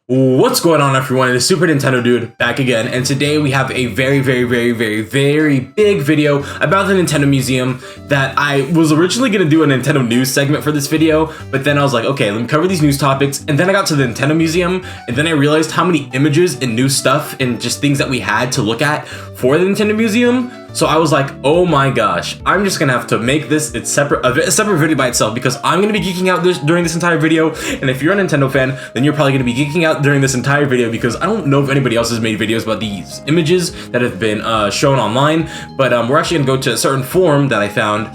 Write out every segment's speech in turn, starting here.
What's going on, everyone? It's Super Nintendo Dude back again, and today we have a very big video about the Nintendo Museum that I was originally going to do a Nintendo news segment for this video, but then I was like, okay, let me cover these news topics, and then I got to the Nintendo Museum, and then I realized how many images and new stuff and just things that we had to look at for the Nintendo Museum. So I was like, oh my gosh, I'm just gonna have to make this a separate video by itself, because I'm gonna be geeking out during this entire video. And if you're a Nintendo fan, then you're probably gonna be geeking out during this entire video, because I don't know if anybody else has made videos about these images that have been shown online. But we're actually gonna go to a certain forum that I found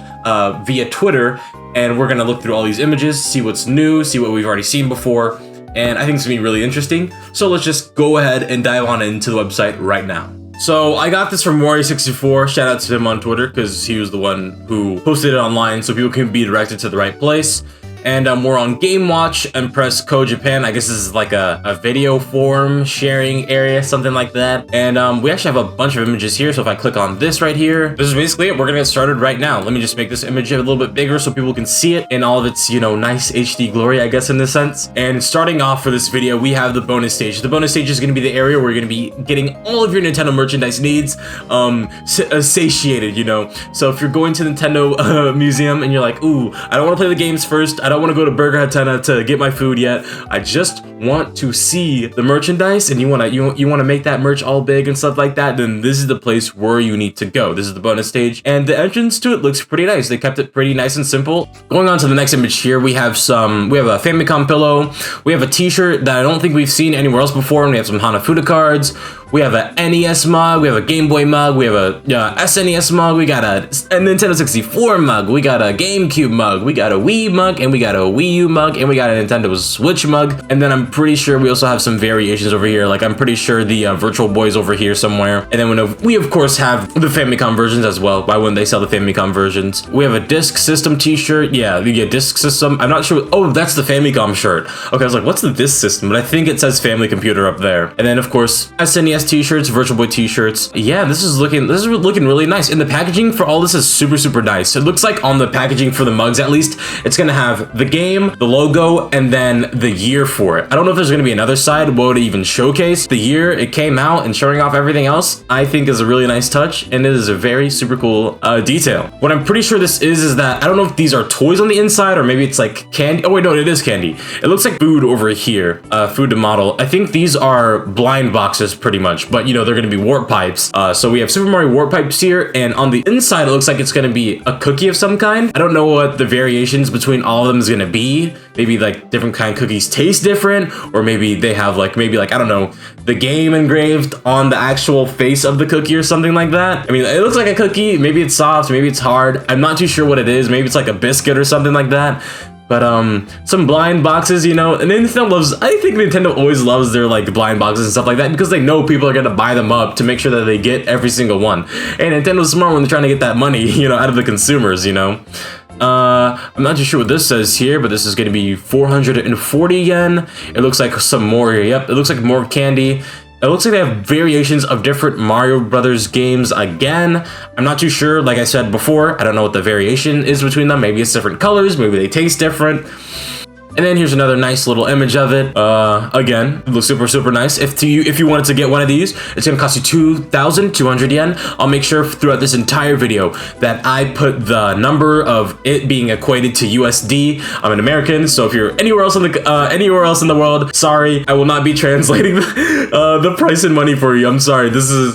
via Twitter, and we're gonna look through all these images, see what's new, see what we've already seen before. And I think it's gonna be really interesting. So let's just go ahead and dive on into the website right now. So I got this from Warrior64, shout out to him on Twitter, because he was the one who posted it online so people can be directed to the right place. And we're on Game Watch and press Code Japan. I guess this is like a video forum sharing area, something like that. And we actually have a bunch of images here. So if I click on this right here, this is basically it. We're gonna get started right now. Let me just make this image a little bit bigger so people can see it in all of its, you know, nice HD glory, I guess, in this sense. And starting off for this video, we have the bonus stage. The bonus stage is gonna be the area where you're gonna be getting all of your Nintendo merchandise needs satiated, you know. So if you're going to the Nintendo Museum and you're like, ooh, I don't wanna play the games first, I don't want to go to Burger Hatana to get my food yet, I just want to see the merchandise, and you want to make that merch all big and stuff like that, then this is the place where you need to go. This is the bonus stage, and the entrance to it looks pretty nice. They kept it pretty nice and simple. Going on to the next image here, we have a Famicom pillow, we have a t-shirt that I don't think we've seen anywhere else before, and we have some Hanafuda cards. We have a NES mug, we have a Game Boy mug, we have a SNES mug, we got a Nintendo 64 mug, we got a GameCube mug, we got a Wii mug, and we got a Wii U mug, and we got a Nintendo Switch mug. And then I'm pretty sure we also have some variations over here. Like, I'm pretty sure the Virtual Boi's over here somewhere. And then we of course have the Famicom versions as well. Why wouldn't they sell the Famicom versions? We have a Disk System t-shirt. Yeah, Disk System. I'm not sure. Oh, that's the Famicom shirt. Okay, I was like, what's the Disk System? But I think it says Family Computer up there. And then of course, SNES t-shirts, Virtual Boy t-shirts. Yeah, this is looking really nice. And the packaging for all this is super nice. It looks like on the packaging for the mugs, at least, it's gonna have the game, the logo, and then the year for it. I don't know if there's gonna be another side where it even showcase the year it came out and showing off everything else. I think is a really nice touch, and it is a very super cool detail. What I'm pretty sure this is that I don't know if these are toys on the inside or maybe it's like candy. Oh wait, no, it is candy. It looks like food over here, food to model. I think these are blind boxes pretty much, but you know, they're gonna be warp pipes. So we have Super Mario warp pipes here, and on the inside it looks like it's gonna be a cookie of some kind. I don't know what the variations between all of them is gonna be. Maybe like different kind of cookies taste different, or maybe they have like I don't know, the game engraved on the actual face of the cookie or something like that. I mean, it looks like a cookie. Maybe it's soft, maybe it's hard. I'm not too sure what it is. Maybe it's like a biscuit or something like that. But some blind boxes, you know, and I think Nintendo always loves their like blind boxes and stuff like that, because they know people are gonna buy them up to make sure that they get every single one. And Nintendo's smart when they're trying to get that money, you know, out of the consumers, you know. I'm not too sure what this says here, but this is gonna be 440 yen. It looks like some more here. Yep, it looks like more candy. It looks like they have variations of different Mario Brothers games again. I'm not too sure. Like I said before, I don't know what the variation is between them. Maybe it's different colors. Maybe they taste different. And then here's another nice little image of it. Again, it looks super nice. If you wanted to get one of these, it's gonna cost you 2,200 yen. I'll make sure throughout this entire video that I put the number of it being equated to USD. I'm an American, so if you're anywhere else in the world, sorry, I will not be translating the price in money for you. I'm sorry.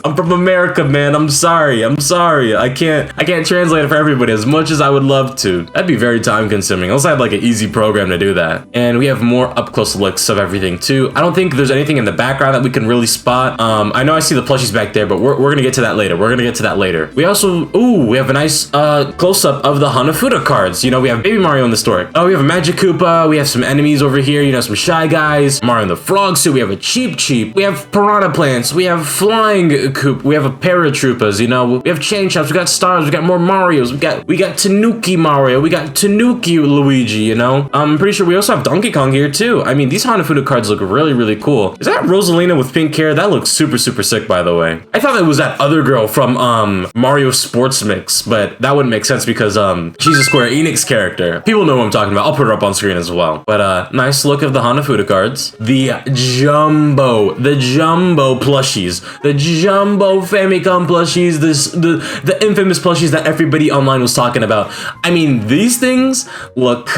I'm from America, man. I'm sorry. I can't translate it for everybody as much as I would love to. That'd be very time consuming. Unless I had like an easy program to do that. And we have more up close looks of everything too. I don't think there's anything in the background that we can really spot. I know I see the plushies back there, but we're gonna get to that later. We also, we have a nice close-up of the Hanafuda cards. You know, we have Baby Mario in the store. Oh, we have a Magic Koopa. We have some enemies over here, you know, some Shy Guys. Mario in the Frog Suit. We have a Cheep. We have Piranha Plants. We have Flying Koopa. We have a Paratroopas, you know. We have Chain Chops. We got Stars. We got more Marios. We got Tanuki Mario. We got Tanuki Luigi, you know. I'm pretty sure we we also have Donkey Kong here too. I mean, these Hanafuda cards look really, really cool. Is that Rosalina with pink hair? That looks super, super sick, by the way. I thought that was that other girl from Mario Sports Mix, but that wouldn't make sense because she's a Square Enix character. People know what I'm talking about. I'll put her up on screen as well. But nice look of the Hanafuda cards. The jumbo plushies, the jumbo Famicom plushies, the infamous plushies that everybody online was talking about. I mean, these things look.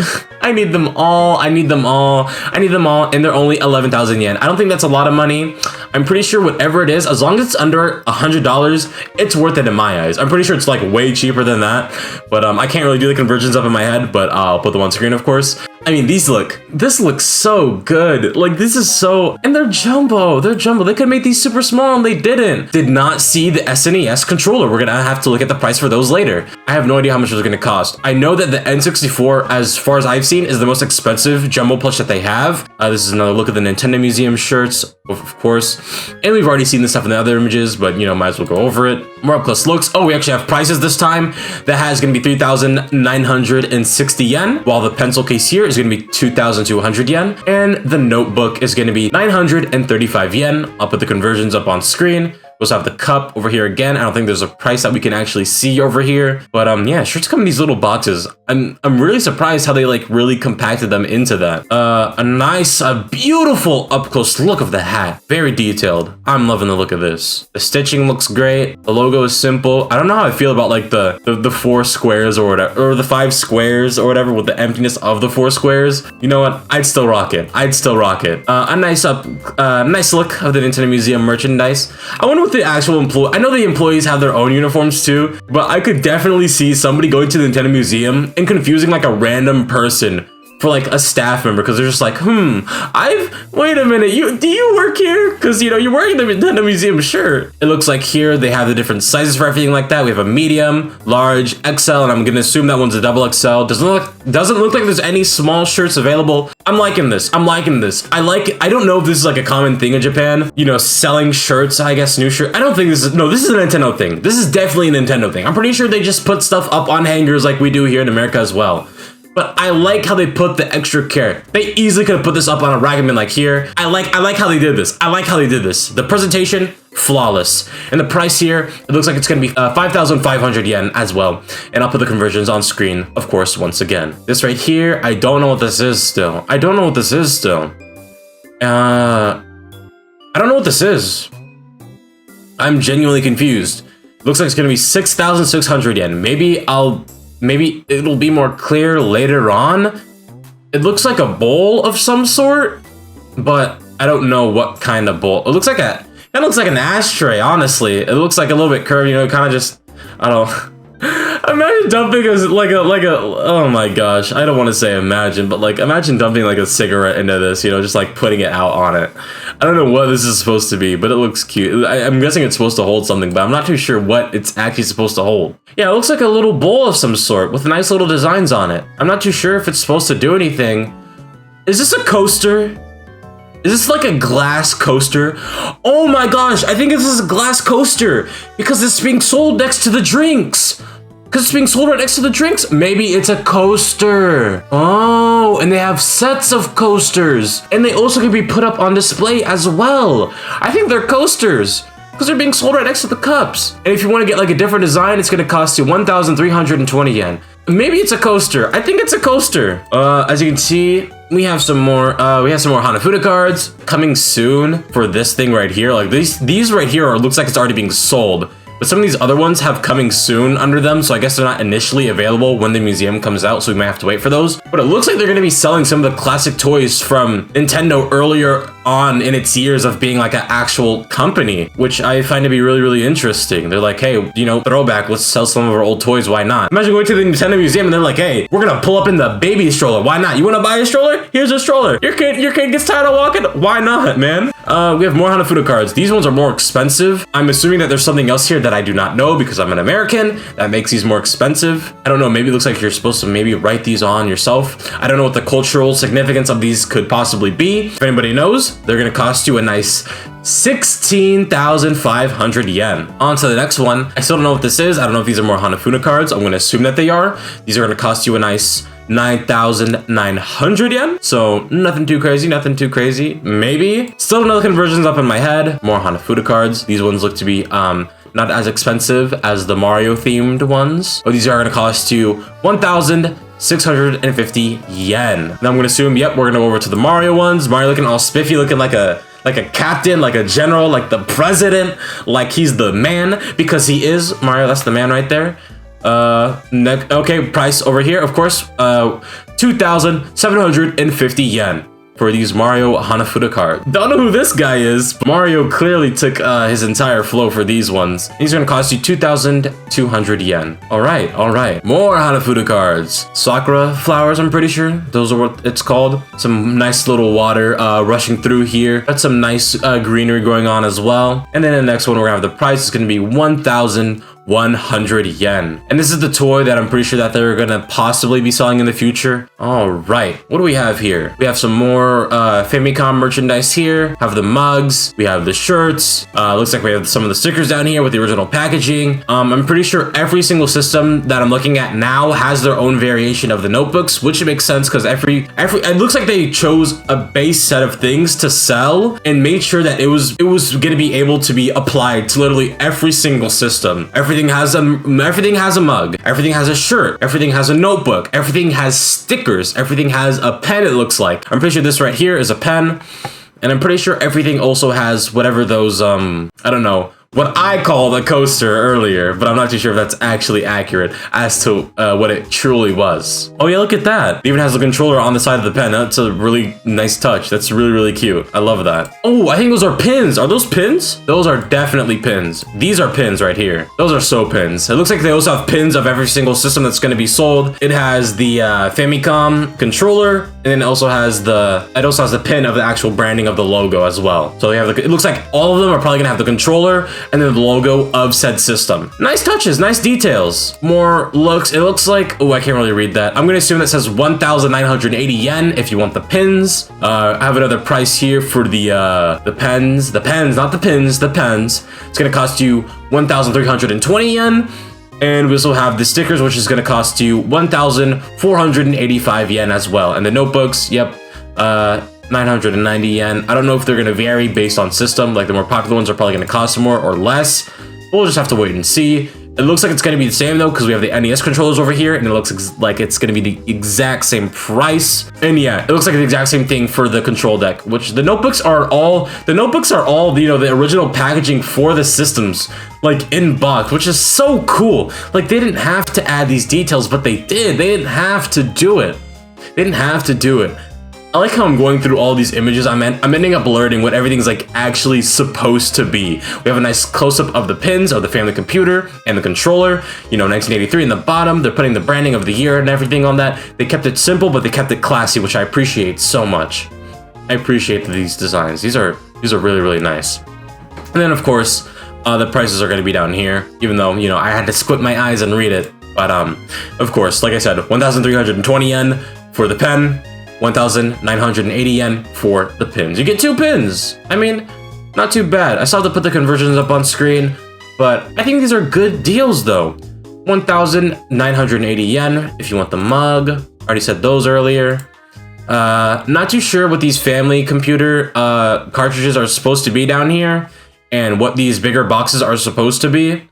I need them all. I need them all. I need them all, and they're only 11,000 yen. I don't think that's a lot of money. I'm pretty sure whatever it is, as long as it's under $100, it's worth it in my eyes. I'm pretty sure it's like way cheaper than that, but I can't really do the conversions up in my head, but I'll put them on screen, of course. I mean, this looks so good. Like, this is so, and they're jumbo. They could make these super small and they didn't. Did not see the SNES controller. We're gonna have to look at the price for those later. I have no idea how much it's gonna cost. I know that the N64, as far as I've seen, is the most expensive jumbo plush that they have. This is another look at the Nintendo Museum shirts, of course. And we've already seen this stuff in the other images, but you know, might as well go over it. More up close looks. Oh, we actually have prices this time. That has gonna be 3,960 yen, while the pencil case here is gonna be 2,200 yen, and the notebook is gonna be 935 yen. I'll put the conversions up on screen. We also have the cup over here again. I don't think there's a price that we can actually see over here, but yeah, shirts come in these little boxes. I'm really surprised how they like really compacted them into that. A beautiful up close look of the hat. Very detailed. I'm loving the look of this. The stitching looks great. The logo is simple. I don't know how I feel about like the 4 squares or whatever, or the 5 squares or whatever with the emptiness of the 4 squares. You know what? I'd still rock it. A nice look of the Nintendo Museum merchandise. I wonder what the actual employee. I know the employees have their own uniforms too, but I could definitely see somebody going to the Nintendo Museum and confusing like a random person for like a staff member, because they're just like, wait a minute, do you work here? Because you know, you're wearing the Nintendo Museum shirt. It looks like here they have the different sizes for everything like that. We have a medium, large, XL, and I'm gonna assume that one's a double XL. Doesn't look like there's any small shirts available. I'm liking this. I like it. I don't know if this is like a common thing in Japan, you know, selling shirts, I guess, new shirt. I don't think this is a Nintendo thing. This is definitely a Nintendo thing. I'm pretty sure they just put stuff up on hangers like we do here in America as well. But I like how they put the extra care. They easily could have put this up on a rack and been like, here. I like how they did this. The presentation, flawless. And the price here, it looks like it's gonna be 5,500 yen as well. And I'll put the conversions on screen, of course, once again. This right here, I don't know what this is still. I don't know what this is. I'm genuinely confused. Looks like it's gonna be 6,600 yen. Maybe it'll be more clear later on. It looks like a bowl of some sort, but I don't know what kind of bowl. It looks like an ashtray, honestly. It looks like a little bit curved, you know, kind of just, I don't know. Imagine dumping oh my gosh, I don't want to say imagine, but like imagine dumping like a cigarette into this, you know, just like putting it out on it. I don't know what this is supposed to be, but it looks cute. I'm guessing it's supposed to hold something, but I'm not too sure what it's actually supposed to hold. Yeah, it looks like a little bowl of some sort with nice little designs on it. I'm not too sure if it's supposed to do anything. Is this a coaster? Is this like a glass coaster? Oh my gosh, I think this is a glass coaster because it's being sold next to the drinks. Maybe it's a coaster. Oh, and they have sets of coasters. And they also can be put up on display as well. I think they're coasters because they're being sold right next to the cups. And if you want to get like a different design, it's going to cost you 1,320 yen. Maybe it's a coaster. I think it's a coaster. As you can see, we have some more Hanafuda cards coming soon for this thing right here. Like these right here looks like it's already being sold. But some of these other ones have coming soon under them, so I guess they're not initially available when the museum comes out, so we might have to wait for those. But it looks like they're gonna be selling some of the classic toys from Nintendo earlier on in its years of being like an actual company, which I find to be really, really interesting. They're like, hey, you know, throwback, let's sell some of our old toys, why not? Imagine going to the Nintendo Museum and they're like, hey, we're gonna pull up in the baby stroller, why not? You wanna buy a stroller? Here's a stroller. Your kid gets tired of walking? Why not, man? We have more Hanafuda cards. These ones are more expensive. I'm assuming that there's something else here that I do not know because I'm an American. That makes these more expensive. I don't know, maybe it looks like you're supposed to maybe write these on yourself. I don't know what the cultural significance of these could possibly be. If anybody knows, they're gonna cost you a nice 16,500 yen. On to the next one. I still don't know what this is. I don't know if these are more Hanafuda cards. I'm gonna assume that they are. These are gonna cost you a nice 9,900 yen. So nothing too crazy, nothing too crazy. Maybe. Still another conversions up in my head. More Hanafuda cards. These ones look to be not as expensive as the Mario themed ones. Oh, these are gonna cost you 1,650 yen. Now I'm gonna assume, yep, we're gonna go over to the Mario ones. Mario looking all spiffy, looking like a captain, like a general, like the president, like he's the man, because he is. Mario, that's the man right there. Okay, price over here, of course, 2,750 yen for these Mario Hanafuda cards. Don't know who this guy is, but Mario clearly took his entire flow for these ones. These are gonna cost you 2,200 yen. All right, more Hanafuda cards. Sakura flowers, I'm pretty sure. Those are what it's called. Some nice little water rushing through here. Got some nice greenery going on as well. And then the next one, we're gonna have the price is gonna be 1,100 yen. And this is the toy that I'm pretty sure that they're gonna possibly be selling in the future. All right, what do we have here? We have some more Famicom merchandise here. Have the mugs, we have the shirts. Looks like we have some of the stickers down here with the original packaging. I'm pretty sure every single system that I'm looking at now has their own variation of the notebooks, which makes sense because every it looks like they chose a base set of things to sell and made sure that it was gonna be able to be applied to literally every single system. Everything has a mug, everything has a shirt, everything has a notebook, everything has stickers, everything has a pen, it looks like. I'm pretty sure this right here is a pen, and I'm pretty sure everything also has whatever those I don't know what I called a coaster earlier, but I'm not too sure if that's actually accurate as to what it truly was. Oh yeah, look at that. It even has a controller on the side of the pen. That's a really nice touch. That's really, really cute. I love that. Oh, I think those are pins. Are those pins? Those are definitely pins. These are pins right here. Those are so pins. It looks like they also have pins of every single system that's going to be sold. It has the Famicom controller, and then it also has the pin of the actual branding of the logo as well. So they have it looks like all of them are probably gonna have the controller and then the logo of said system. Nice touches, nice details. More looks, it looks like, oh, I can't really read that. I'm gonna assume that says 1,980 yen if you want the pins. I have another price here for the pens, not the pins, the pens. It's gonna cost you 1,320 yen. And we also have the stickers, which is gonna cost you 1,485 yen as well. And the notebooks, yep, 990 yen. I don't know if they're gonna vary based on system. Like the more popular ones are probably gonna cost more or less. We'll just have to wait and see. It looks like it's gonna be the same though, because we have the NES controllers over here, and it looks like it's gonna be the exact same price. And yeah, it looks like the exact same thing for the control deck, which the notebooks are all, you know, the original packaging for the systems, like in box, which is so cool. Like they didn't have to add these details, but they did. They didn't have to do it. They didn't have to do it. I like how I'm going through all these images. I'm ending up blurring what everything's like actually supposed to be. We have a nice close-up of the pins of the family computer and the controller. You know, 1983 in the bottom. They're putting the branding of the year and everything on that. They kept it simple, but they kept it classy, which I appreciate so much. I appreciate these designs. These are really, really nice. And then of course, the prices are going to be down here, even though, you know, I had to squint my eyes and read it. But of course, like I said, 1,320 yen for the pen. 1,980 yen for the pins. You get 2 pins. I mean, not too bad. I still have to put the conversions up on screen, but I think these are good deals though. 1,980 yen if you want the mug. I already said those earlier. Not too sure what these family computer cartridges are supposed to be down here and what these bigger boxes are supposed to be.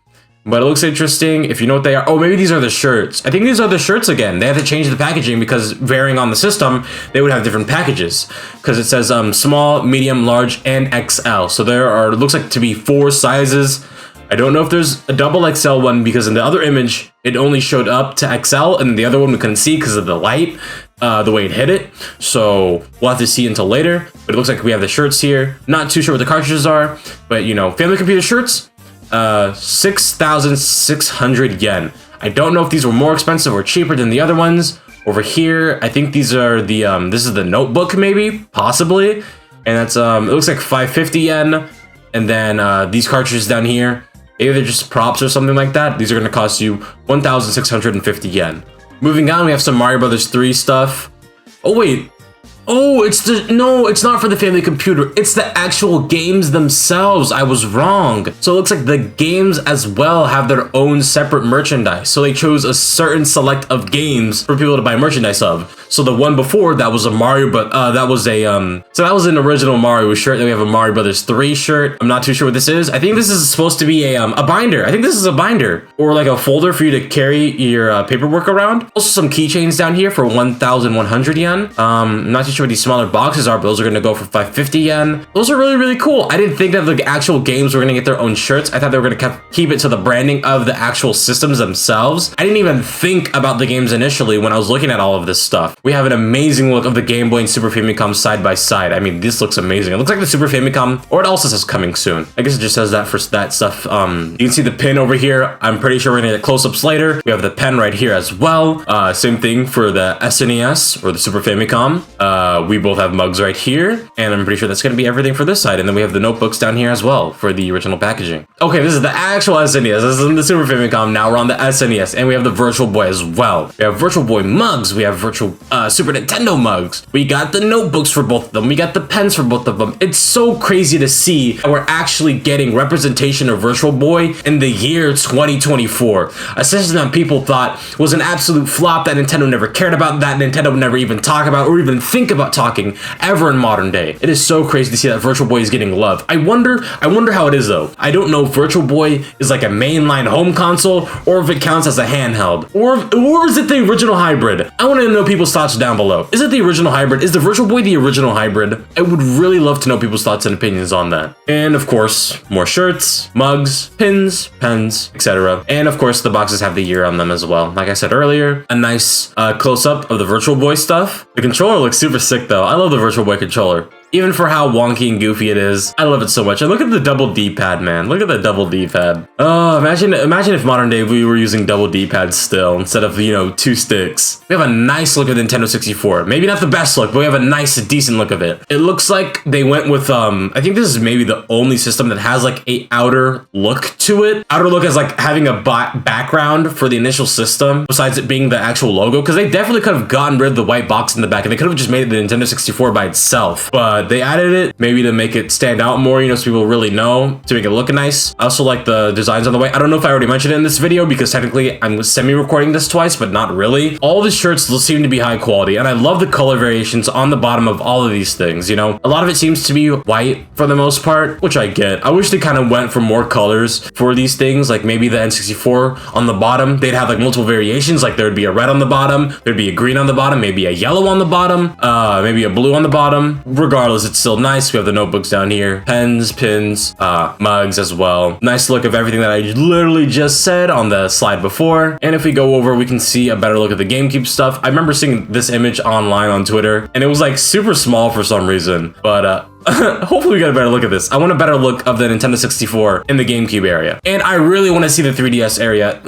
But it looks interesting. If you know what they are. Oh, maybe these are the shirts. I think these are the shirts again. They have to change the packaging because varying on the system, they would have different packages. Because it says small, medium, large, and XL. So there are, it looks like to be 4 sizes. I don't know if there's a double XL one because in the other image, it only showed up to XL. And the other one we couldn't see because of the light, the way it hit it. So we'll have to see until later. But it looks like we have the shirts here. Not too sure what the cartridges are. But, you know, family computer shirts. 6,600 yen. I don't know if these were more expensive or cheaper than the other ones. Over here, I think these are the, this is the notebook maybe, possibly. And that's, it looks like 550 yen. And then these cartridges down here, maybe they're just props or something like that. These are going to cost you 1,650 yen. Moving on, we have some Mario Brothers 3 stuff. Oh wait, Oh, no, it's not for the family computer. It's the actual games themselves. I was wrong. So it looks like the games as well have their own separate merchandise. So they chose a certain select of games for people to buy merchandise of. So the one before, that was a Mario, but that was an original Mario shirt. Then we have a Mario Brothers 3 shirt. I'm not too sure what this is. I think this is supposed to be a binder. I think this is a binder or like a folder for you to carry your paperwork around. Also some keychains down here for 1,100 yen. I'm not too sure what these smaller boxes are, but those are gonna go for 550 yen. Those are really, really cool. I didn't think that the actual games were gonna get their own shirts. I thought they were gonna keep it to the branding of the actual systems themselves. I didn't even think about the games initially when I was looking at all of this stuff. We have an amazing look of the Game Boy and Super Famicom side by side. I mean, this looks amazing. It looks like the Super Famicom, or it also says coming soon. I guess it just says that for that stuff. You can see the pin over here. I'm pretty sure we're gonna get close-ups later. We have the pen right here as well. Same thing for the SNES or the Super Famicom. We both have mugs right here, and I'm pretty sure that's gonna be everything for this side. And then we have the notebooks down here as well for the original packaging. Okay, this is the actual SNES. This is the Super Famicom. Now we're on the SNES, and we have the Virtual Boy as well. We have Virtual Boy mugs. We have virtual Super Nintendo mugs. We got the notebooks for both of them. We got the pens for both of them. It's so crazy to see that we're actually getting representation of Virtual Boy in the year 2024. A system that people thought was an absolute flop, that Nintendo never cared about, that Nintendo would never even talk about or even think about talking ever in modern day. It is so crazy to see that Virtual Boy is getting love. I wonder how it is though. I don't know if Virtual Boy is like a mainline home console or if it counts as a handheld or is it the original hybrid? I want to know people's thoughts down below. Is it the original hybrid? Is the Virtual Boy the original hybrid? I would really love to know people's thoughts and opinions on that. And of course, more shirts, mugs, pins, pens, etc. And of course, the boxes have the year on them as well. Like I said earlier, a nice close-up of the Virtual Boy stuff. The controller looks super sick though. I love the Virtual Boy controller. Even for how wonky and goofy it is, I love it so much. And look at the double D-pad, man. Look at the double D-pad. Oh, imagine if modern day we were using double D-pads still instead of, you know, 2 sticks. We have a nice look of the Nintendo 64. Maybe not the best look, but we have a nice, decent look of it. It looks like they went with, I think this is maybe the only system that has like a outer look to it. Outer look as like having a background for the initial system, besides it being the actual logo, because they definitely could have gotten rid of the white box in the back and they could have just made it the Nintendo 64 by itself. But they added it maybe to make it stand out more, you know, so people really know, to make it look nice. I also like the designs on the way. I don't know if I already mentioned it in this video because technically I'm semi-recording this twice, but not really. All the shirts seem to be high quality, and I love the color variations on the bottom of all of these things, you know. A lot of it seems to be white for the most part, which I get. I wish they kind of went for more colors for these things, like maybe the N64 on the bottom, they'd have like multiple variations, like there'd be a red on the bottom, there'd be a green on the bottom, maybe a yellow on the bottom, maybe a blue on the bottom. Regardless, it's still nice. We have the notebooks down here, pens, pins, mugs as well. Nice look of everything that I literally just said on the slide before. And if we go over, we can see a better look at the GameCube stuff. I remember seeing this image online on Twitter and it was like super small for some reason, but hopefully we get a better look at this. I want a better look of the Nintendo 64 in the GameCube area. And I really want to see the 3DS area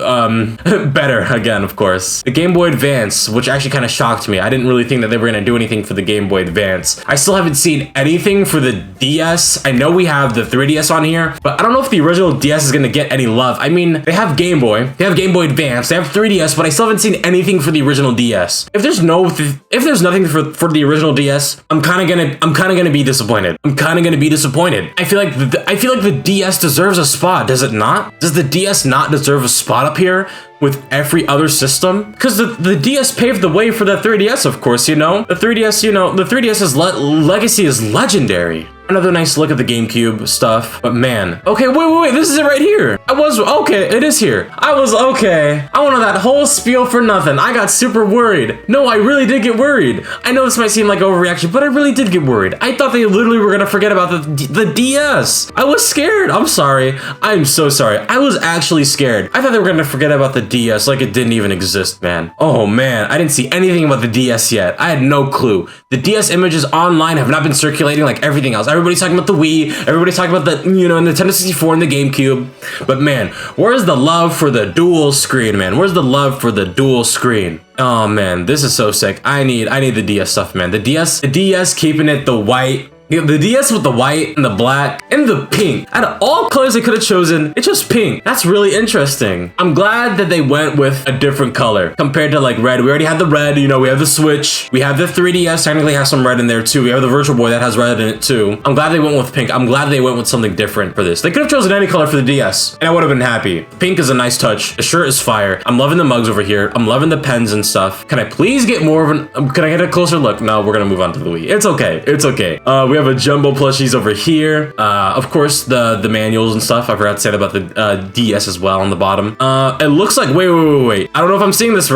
better again, of course. The Game Boy Advance, which actually kind of shocked me. I didn't really think that they were going to do anything for the Game Boy Advance. I still haven't seen anything for the DS. I know we have the 3DS on here, but I don't know if the original DS is going to get any love. I mean, they have Game Boy, they have Game Boy Advance, they have 3DS, but I still haven't seen anything for the original DS. If there's nothing for the original DS, I'm kind of gonna be disappointed. I'm kind of gonna be disappointed. I feel like the DS deserves a spot, does it not? Does the DS not deserve a spot up here with every other system? Because the DS paved the way for the 3DS, of course, you know? The 3DS, you know, the 3DS's legacy is legendary. Another nice look at the GameCube stuff, but man. Okay, wait, this is it right here. Okay, it is here. I wanted that whole spiel for nothing. I got super worried. No, I really did get worried. I know this might seem like overreaction, but I really did get worried. I thought they literally were gonna forget about the DS. I was scared. I'm sorry. I'm so sorry. I was actually scared. I thought they were gonna forget about the DS like it didn't even exist, man. Oh man, I didn't see anything about the DS yet. I had no clue. The DS images online have not been circulating like everything else. Everybody's talking about the Wii, everybody's talking about the, you know, Nintendo 64 and the GameCube. But man, where's the love for the dual screen, man? Where's the love for the dual screen? Oh man, this is so sick. I need the DS stuff, man. The DS keeping it the white The DS with the white and the black and the pink. Out of all colors they could have chosen, it's just pink. That's really interesting. I'm glad that they went with a different color compared to like red. We already had the red, you know, we have the Switch. We have the 3DS, technically has some red in there too. We have the Virtual Boy that has red in it too. I'm glad they went with pink. I'm glad they went with something different for this. They could have chosen any color for the DS and I would have been happy. Pink is a nice touch. The shirt is fire. I'm loving the mugs over here. I'm loving the pens and stuff. Can I please get more of an, can I get a closer look? No, we're gonna move on to the Wii. It's okay. It's okay. We have a jumbo plushies over here. Of course, the manuals and stuff. I forgot to say about the DS as well on the bottom. It looks like, wait. I don't know if I'm seeing this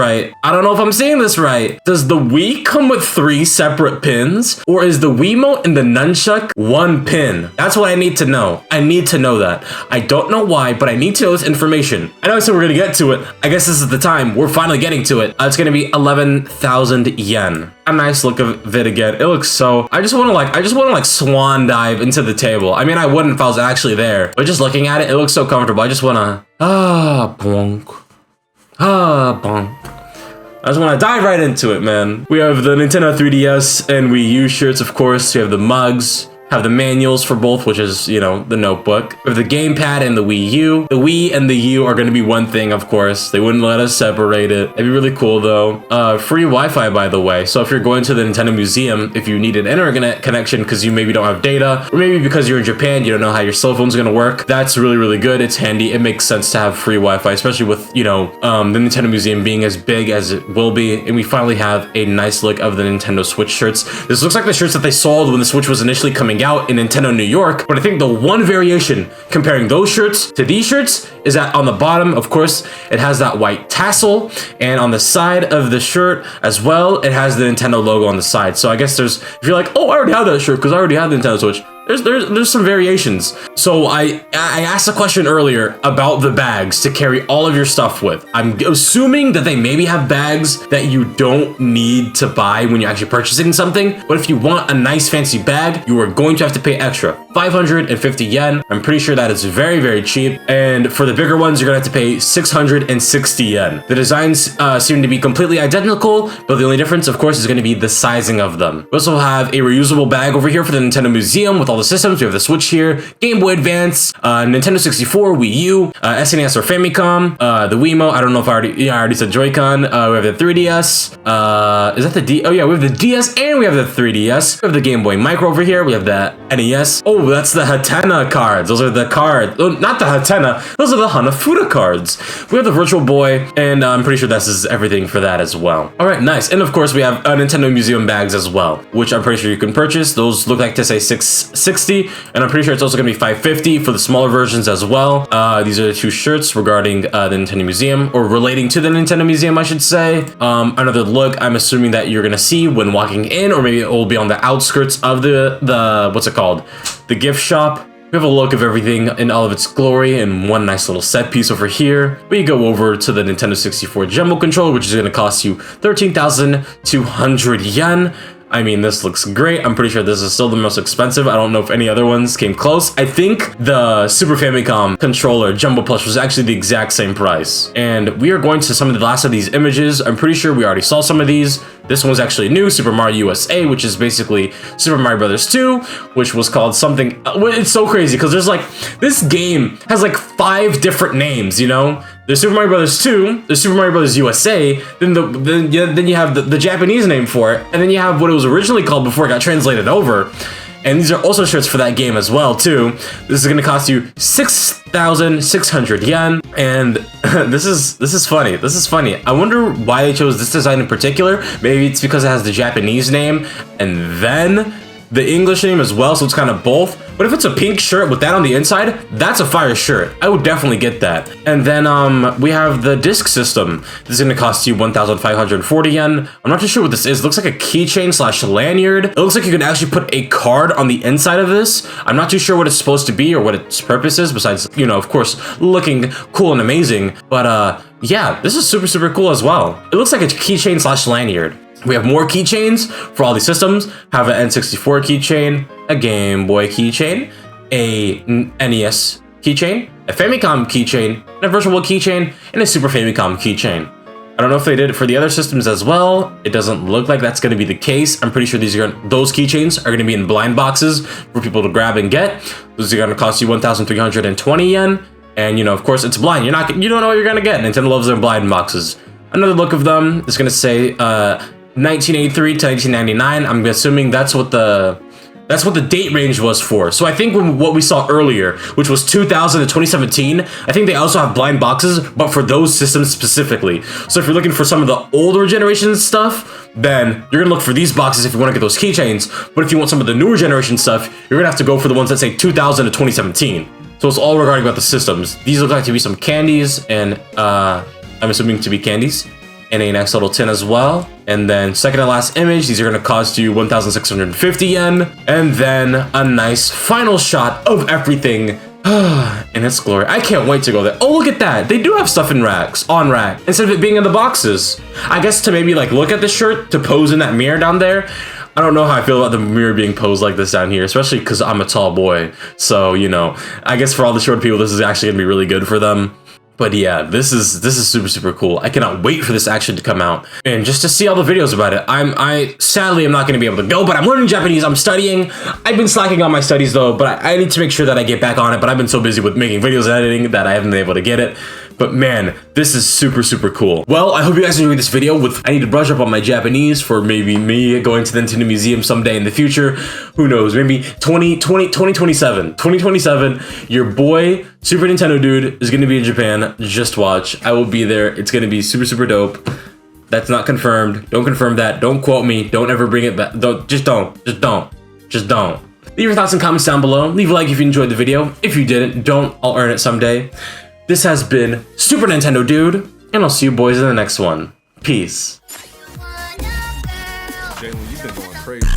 right. Does the Wii come with 3 separate pins? Or is the Wiimote and the nunchuck 1 pin? That's what I need to know. I need to know that. I don't know why, but I need to know this information. I know I said we're gonna get to it. I guess this is the time. We're finally getting to it. It's gonna be 11,000 yen. A nice look of it again. It looks so, I just want to like swan dive into the table. I mean, I wouldn't if I was actually there, but just looking at it, it looks so comfortable. I just want to, bonk. Bonk. I just want to dive right into it, man. We have the Nintendo 3DS and Wii U shirts, of course. We have the mugs. Have the manuals for both, which is, you know, the notebook. We have the gamepad and the Wii U. The Wii and the U are going to be one thing, of course. They wouldn't let us separate it. It'd be really cool, though. Free Wi-Fi, by the way. So if you're going to the Nintendo Museum, if you need an internet connection because you maybe don't have data, or maybe because you're in Japan, you don't know how your cell phone's going to work, that's really, really good. It's handy. It makes sense to have free Wi-Fi, especially with, you know, the Nintendo Museum being as big as it will be. And we finally have a nice look of the Nintendo Switch shirts. This looks like the shirts that they sold when the Switch was initially coming out in Nintendo New York, but I think the one variation comparing those shirts to these shirts is that on the bottom, of course, it has that white tassel, and on the side of the shirt as well, it has the Nintendo logo on the side. So I guess there's, if you're like, oh, I already have that shirt because I already have the Nintendo Switch, there's some variations. So I asked a question earlier about the bags to carry all of your stuff with. I'm assuming that they maybe have bags that you don't need to buy when you're actually purchasing something. But if you want a nice fancy bag, you are going to have to pay extra. 550 yen. I'm pretty sure that is very, very cheap. And for the bigger ones, you're gonna have to pay 660 yen. The designs seem to be completely identical, but the only difference, of course, is gonna be the sizing of them. We also have a reusable bag over here for the Nintendo Museum with all the systems. We have the Switch here, Game Boy Advance, Nintendo 64, Wii U, SNES or Famicom, the Wiimote. I don't know if I already said Joy-Con. We have the 3DS. Is that the D? Oh yeah, we have the DS and we have the 3DS. We have the Game Boy Micro over here. We have the NES. Oh, that's the Hatena cards. Those are the cards. Oh, not the Hatena. Those are the Hanafuda cards. We have the Virtual Boy, and I'm pretty sure this is everything for that as well. All right, nice. And of course, we have Nintendo Museum bags as well, which I'm pretty sure you can purchase. Those look like to say 660, and I'm pretty sure it's also gonna be 550 for the smaller versions as well. These are the 2 shirts regarding the Nintendo Museum, or relating to the Nintendo Museum, I should say. Another look I'm assuming that you're gonna see when walking in, or maybe it will be on the outskirts of the what's it called? The gift shop. We have a look of everything in all of its glory and one nice little set piece over here. We go over to the Nintendo 64 Jumbo controller, which is going to cost you 13,200 yen. I mean, this looks great. I'm pretty sure this is still the most expensive. I don't know if any other ones came close. I think the Super Famicom controller Jumbo Plus was actually the exact same price. And we are going to some of the last of these images. I'm pretty sure we already saw some of these. This one was actually new, Super Mario USA, which is basically Super Mario Brothers 2, which was called something. It's so crazy because there's like, this game has like 5 different names, you know? There's Super Mario Brothers 2, there's Super Mario Brothers USA, then you have the Japanese name for it, and then you have what it was originally called before it got translated over. And these are also shirts for that game as well, too. This is going to cost you 6,600 yen. And this is funny. This is funny. I wonder why they chose this design in particular. Maybe it's because it has the Japanese name and then the English name as well, so it's kind of both. But if it's a pink shirt with that on the inside, that's a fire shirt. I would definitely get that. And then we have the disc system. This is gonna cost you 1,540 yen. I'm not too sure what this is. It looks like a keychain / lanyard. It looks like you can actually put a card on the inside of this. I'm not too sure what it's supposed to be or what its purpose is, besides, you know, of course, looking cool and amazing. But yeah, this is super, super cool as well. It looks like a keychain / lanyard. We have more keychains for all these systems. Have an N64 keychain, a Game Boy keychain, a NES keychain, a Famicom keychain, and a Virtual Boy keychain, and a Super Famicom keychain. I don't know if they did it for the other systems as well. It doesn't look like that's going to be the case. I'm pretty sure those keychains are going to be in blind boxes for people to grab and get. Those are going to cost you 1,320 yen. And, you know, of course, it's blind. You don't know what you're going to get. Nintendo loves their blind boxes. Another look of them is going to say 1983 to 1999. I'm assuming that's what the date range was for. So I think what we saw earlier, which was 2000 to 2017, I think they also have blind boxes, but for those systems specifically. So if you're looking for some of the older generation stuff, then you're gonna look for these boxes if you want to get those keychains. But if you want some of the newer generation stuff, you're gonna have to go for the ones that say 2000 to 2017. So it's all regarding about the systems. These look like to be some candies, and I'm assuming to be candies. And a nice little tin as well. And then second to last image, these are gonna cost you 1,650 yen. And then a nice final shot of everything in its glory. I can't wait to go there. Oh, look at that. They do have stuff in racks, on rack, instead of it being in the boxes. I guess to maybe like look at the shirt, to pose in that mirror down there. I don't know how I feel about the mirror being posed like this down here, especially because I'm a tall boy. So, you know, I guess for all the short people, this is actually gonna be really good for them. But yeah, this is super cool. I cannot wait for this action to come out and just to see all the videos about it. I sadly am not going to be able to go, but I'm learning Japanese. I'm studying. I've been slacking on my studies though, but I need to make sure that I get back on it. But I've been so busy with making videos and editing that I haven't been able to get it. But man, this is super cool. Well, I hope you guys enjoyed this video. I need to brush up on my Japanese for maybe me going to the Nintendo Museum someday in the future. Who knows? Maybe 2027. Your boy, Super Nintendo Dude, is going to be in Japan. Just watch. I will be there. It's going to be super dope. That's not confirmed. Don't confirm that. Don't quote me. Don't ever bring it back. Just don't. Leave your thoughts and comments down below. Leave a like if you enjoyed the video. If you didn't, don't. I'll earn it someday. This has been Super Nintendo Dude, and I'll see you boys in the next one. Peace. Jalen, you've been going crazy.